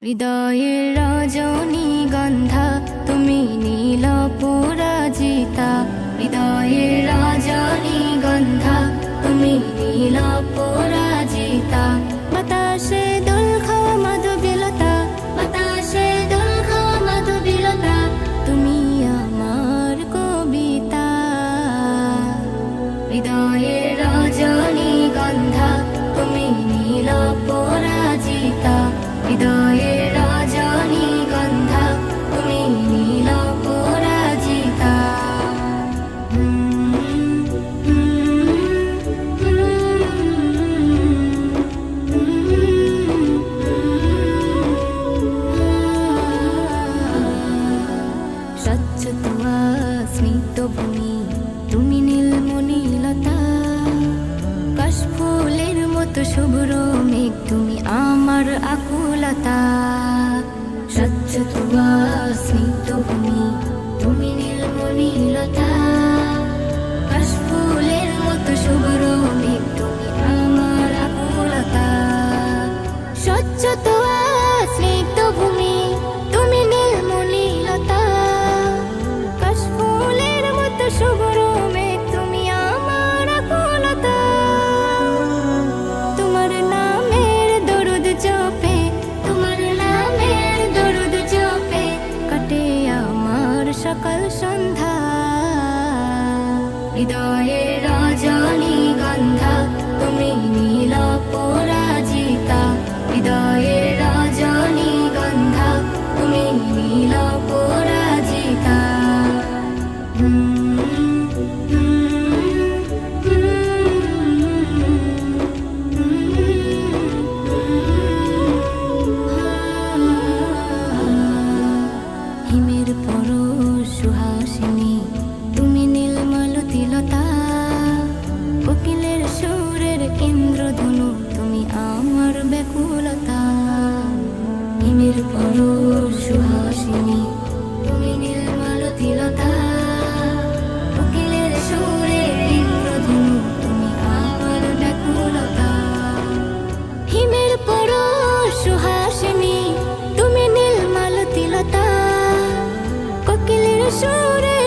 হৃদয়ের রজনীগন্ধা তুমি নীল পরাজিতা, হৃদয়ের রজনীগন্ধা তুমি নীল পরাজিতা। বাতাসে দোল খাওয়া মাধবীলতা, বাতাসে দোল খাওয়া মাধবীলতা, তুমি আমার কবিতা। হৃদয়ের রজনীগন্ধা তুমি নীল পরাজিতা, হৃদয়ের রজনীগন্ধা তুমি নীল পরাজিতা। স্বচ্ছ তুয়া স্নিগ্ধ ভূমি তুমি নীলমণিলতা, কাশফুলের মতো শুভ্র মেঘ তুমি আমার আকুলতা। স্বচ্ছ তুয়া স্নিগ্ধ ভূমি তুমি নীলমণিলতা, কাশফুলের মতো শুভ্র মেঘ তুমি আমার আকুলতা। স্বচ্ছ তুয়া স্নিগ্ধ ভূমি তুমি নীলমণিলতা, কাশফুলের মতো শুভ্র মেঘ তুমি আমার আকুলতা। তোমার নামের দরুদ জপে, তোমার নামের দরুদ জপে কাটে আমার সকাল সন্ধ্যা। হৃদয়ের রজনীগন্ধা তুমি নীল পরাজিতা, হৃদয়ের রজনীগন্ধা তুমি নীল পরাজিতা। হিমের পরশ সুহাসিনী তুমি নীলমালতিলতা, কোকিলের সুরের ইন্দ্রধনু তুমি আমার ব্যাকুলতা। হিমের পরশ সুহাসিনী তুমি নীলমালতিলতা, কোকিলের সুরের ইন্দ্রধনু তুমি আমার ব্যাকুলতা। হিমের পরশ সুহাসিনী তুমি নীলমালতিলতা, কোকিলের সুরে